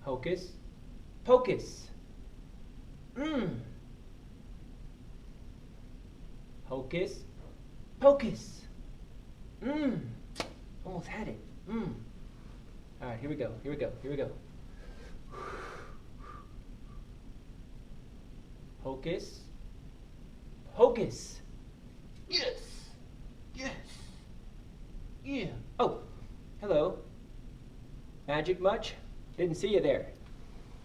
Hocus pocus. Hocus pocus. Almost had it. All right, here we go. Hocus pocus. Yes. Yeah. Oh, hello. Magic much? Didn't see you there.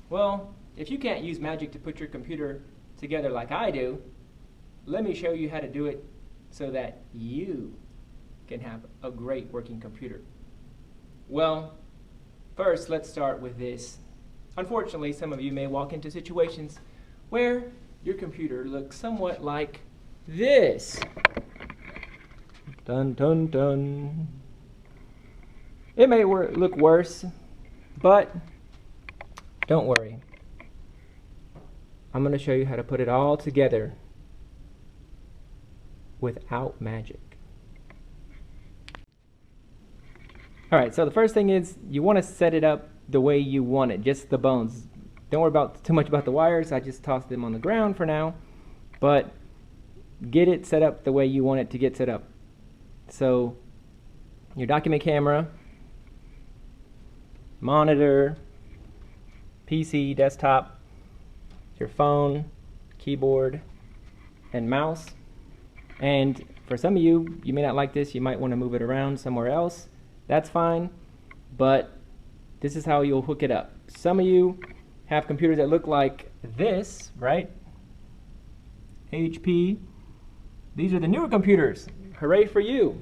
Well, if you can't use magic to put your computer together like I do, let me show you how to do it so that you can have a great working computer. Well, first let's start with this. Unfortunately, some of you may walk into situations where your computer looks somewhat like this. Dun dun dun. It may look worse, but don't worry. I'm going to show you how to put it all together without magic. Alright, so the first thing is you want to set it up the way you want it, just the bones. Don't worry too much about the wires. I just tossed them on the ground for now, but get it set up the way you want it to get set up. So your document camera, monitor, PC, desktop, your phone, keyboard, and mouse. And for some of you, you may not like this. You might want to move it around somewhere else. That's fine, but this is how you'll hook it up. Some of you have computers that look like this, right? HP. These are the newer computers. Hooray for you.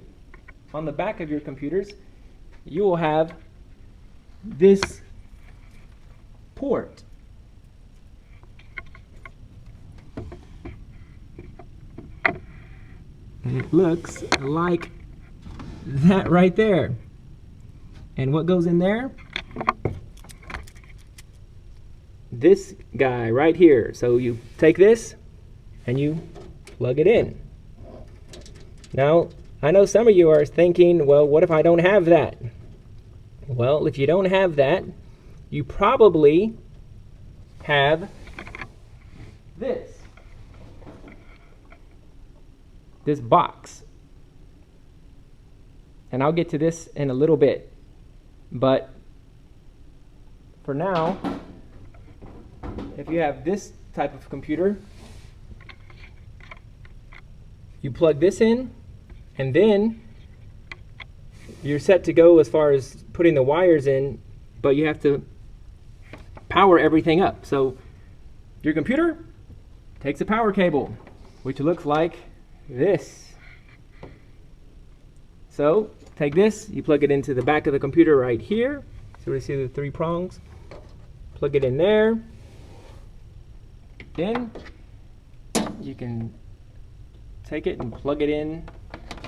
On the back of your computers, you will have this port. And it looks like that right there. And what goes in there? This guy right here. So you take this and you plug it in. Now, I know some of you are thinking, well, what if I don't have that? Well, if you don't have that, you probably have this box. And I'll get to this in a little bit. But for now, if you have this type of computer, you plug this in, and then you're set to go as far as putting the wires in, but you have to power everything up. So your computer takes a power cable, which looks like this. So take this, you plug it into the back of the computer right here. So we see the 3 prongs. Plug it in there. Then you can take it and plug it in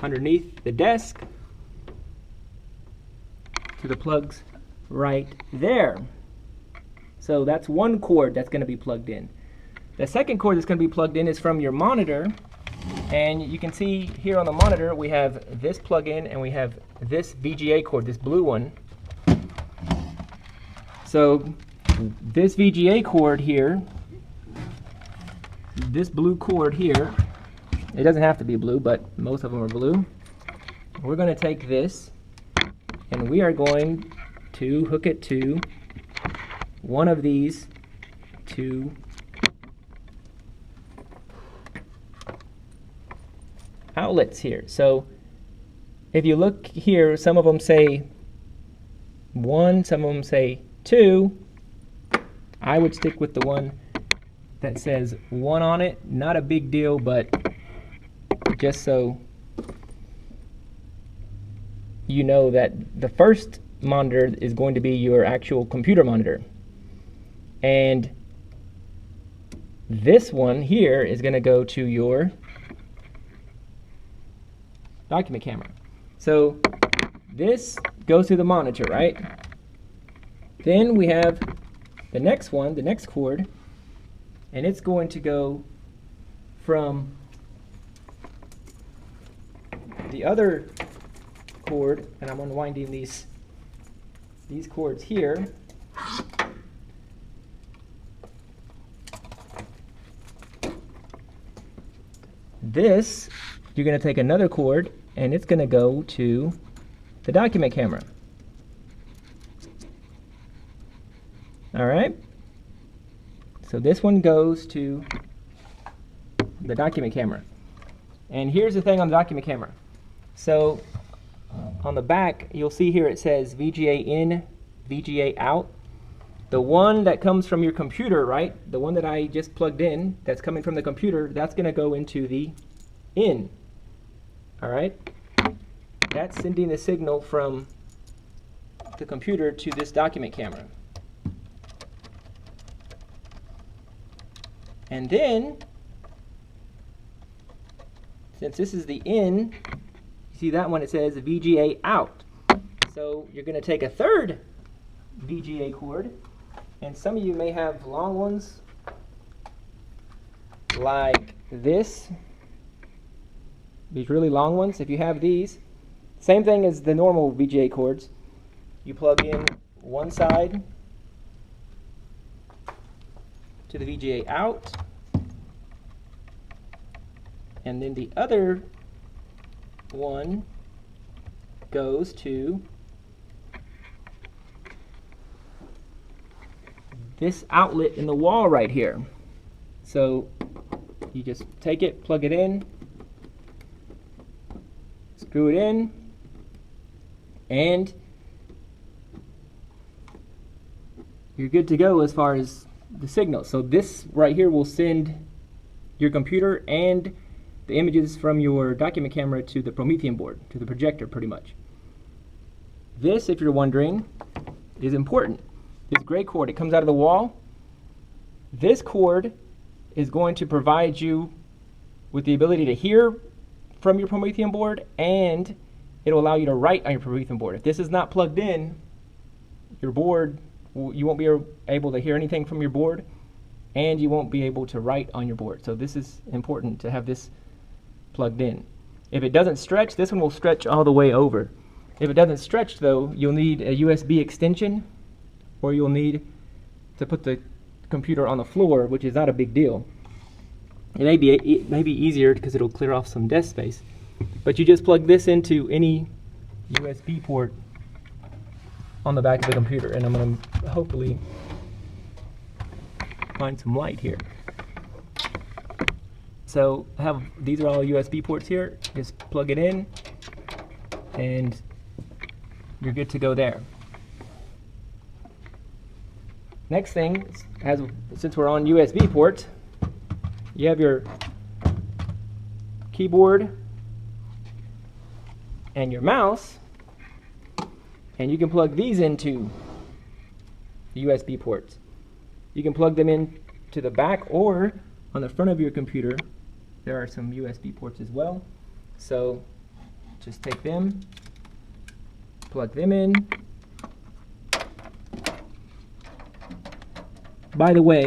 underneath the desk to the plugs right there. So that's one cord that's going to be plugged in. The second cord that's going to be plugged in is from your monitor, and you can see here on the monitor we have this plug-in and we have this VGA cord, this blue one. So this VGA cord here, this blue cord here, it doesn't have to be blue, but most of them are blue. We're going to take this and we are going to hook it to one of these 2 outlets here. So if you look here, some of them say 1, some of them say 2. I would stick with the one that says 1 on it. Not a big deal, but just so you know that the first monitor is going to be your actual computer monitor. And this one here is going to go to your document camera. So this goes to the monitor, right? Then we have the next one, the next cord, and it's going to go from the other cord, and I'm unwinding these cords here. This, you're going to take another cord, and it's going to go to the document camera. All right? So this one goes to the document camera. And here's the thing on the document camera. So on the back, you'll see here it says VGA in, VGA out. The one that comes from your computer, right? The one that I just plugged in, that's coming from the computer, that's going to go into the in. All right? That's sending the signal from the computer to this document camera. And then, since this is the in, you see that one, it says VGA out. So you're going to take a third VGA cord, and some of you may have long ones like this, these really long ones. If you have these, same thing as the normal VGA cords. You plug in one side to the VGA out, and then the other one goes to this outlet in the wall right here. So you just take it, plug it in, screw it in, and you're good to go as far as the signal. So this right here will send your computer and the images from your document camera to the Promethean board, to the projector pretty much. This, if you're wondering, is important. This gray cord, it comes out of the wall. This cord is going to provide you with the ability to hear from your Promethean board, and it'll allow you to write on your Promethean board. If this is not plugged in, your board, you won't be able to hear anything from your board, and you won't be able to write on your board. So this is important to have this plugged in. If it doesn't stretch, this one will stretch all the way over. If it doesn't stretch though, you'll need a USB extension, or you'll need to put the computer on the floor, which is not a big deal. It may be easier because it'll clear off some desk space. But you just plug this into any USB port on the back of the computer, and I'm going to hopefully find some light here. So these are all USB ports here. Just plug it in, and you're good to go there. Next thing, since we're on USB ports, you have your keyboard and your mouse, and you can plug these into the USB ports. You can plug them in to the back or on the front of your computer. There are some USB ports as well. So just take them, plug them in. By the way,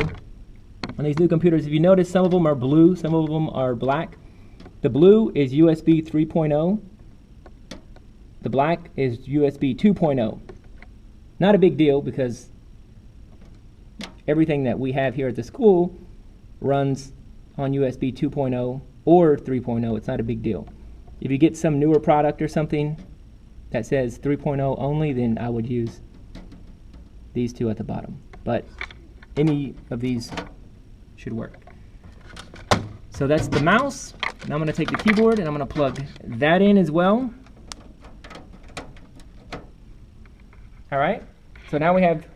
on these new computers, if you notice, some of them are blue, some of them are black. The blue is USB 3.0. The black is USB 2.0. Not a big deal because everything that we have here at the school runs on USB 2.0 or 3.0. It's not a big deal. If you get some newer product or something that says 3.0 only, then I would use these two at the bottom. But any of these should work. So that's the mouse. Now I'm going to take the keyboard and I'm going to plug that in as well. All right. So now we have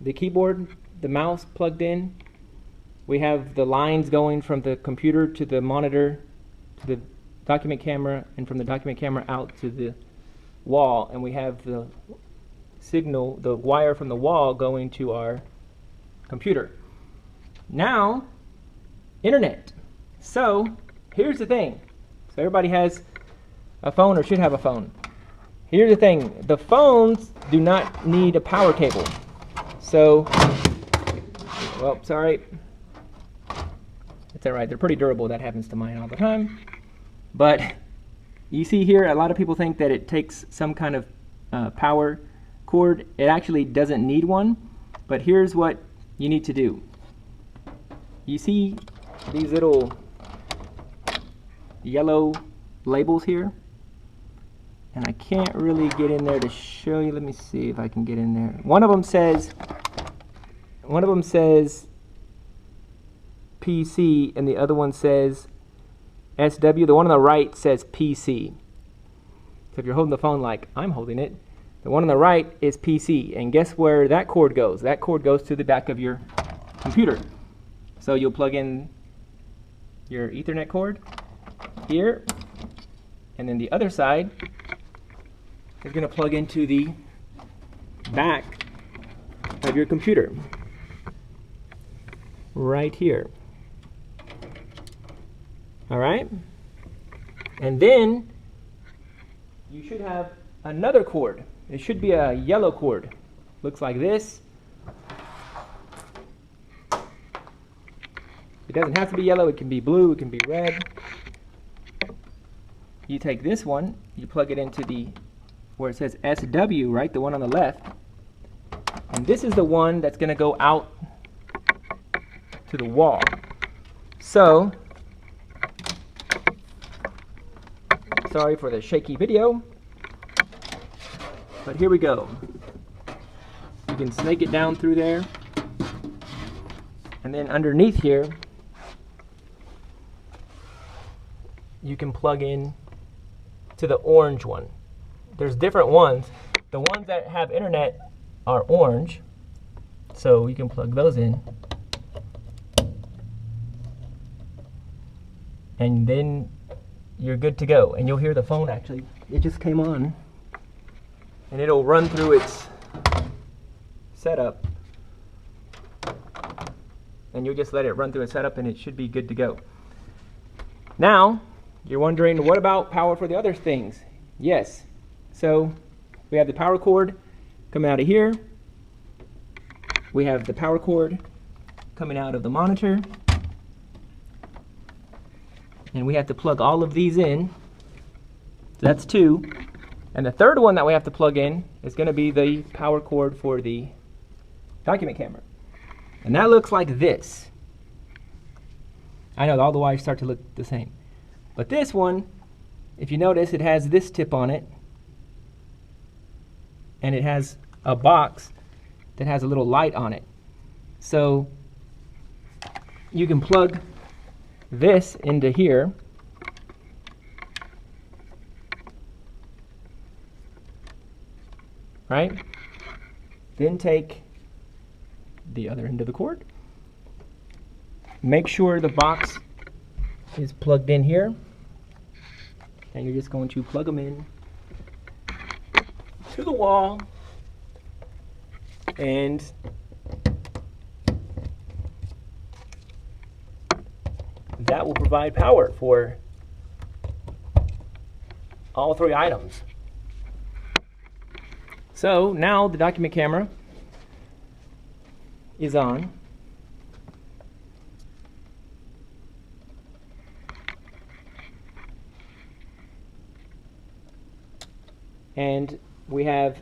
the keyboard, the mouse plugged in. We have the lines going from the computer to the monitor to the document camera, and from the document camera out to the wall, and we have the signal, the wire from the wall going to our computer. Now, internet. So here's the thing. So everybody has a phone or should have a phone. Here's the thing. The phones do not need a power cable. So, well, sorry. It's all right. They're pretty durable. That happens to mine all the time. But you see here, a lot of people think that it takes some kind of power cord. It actually doesn't need one. But here's what you need to do. You see these little yellow labels here. And I can't really get in there to show you. Let me see if I can get in there. One of them says PC and the other one says SW. The one on the right says PC. So if you're holding the phone like I'm holding it, the one on the right is PC. And guess where that cord goes? That cord goes to the back of your computer. So you'll plug in your Ethernet cord here, and then the other side is going to plug into the back of your computer right here. All right? And then you should have another cord. It should be a yellow cord. Looks like this. It doesn't have to be yellow. It can be blue. It can be red. You take this one, you plug it into the where it says SW, right? The one on the left. And this is the one that's going to go out to the wall. So, sorry for the shaky video, but here we go. You can snake it down through there, and then underneath here, you can plug in to the orange one. There's different ones. The ones that have internet are orange, so you can plug those in. And then you're good to go. And you'll hear the phone actually, it just came on. And it'll run through its setup. And you'll just let it run through its setup and it should be good to go. Now, you're wondering, what about power for the other things? Yes. So we have the power cord coming out of here. We have the power cord coming out of the monitor. And we have to plug all of these in. That's two. And the third one that we have to plug in is going to be the power cord for the document camera. And that looks like this. I know all the wires start to look the same. But this one, if you notice, it has this tip on it. And it has a box that has a little light on it. So you can plug this into here. Right? Then take the other end of the cord. Make sure the box is plugged in here. And you're just going to plug them in to the wall, and that will provide power for all three items. So now the document camera is on. And we have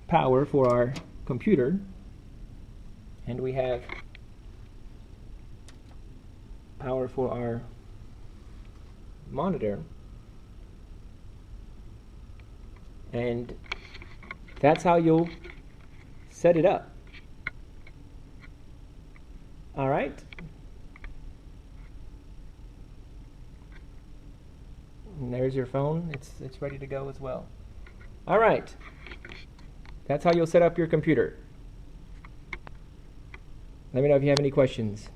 power for our computer, and we have power for our monitor, and that's how you'll set it up. All right. And there's your phone. It's ready to go as well. All right. That's how you'll set up your computer. Let me know if you have any questions.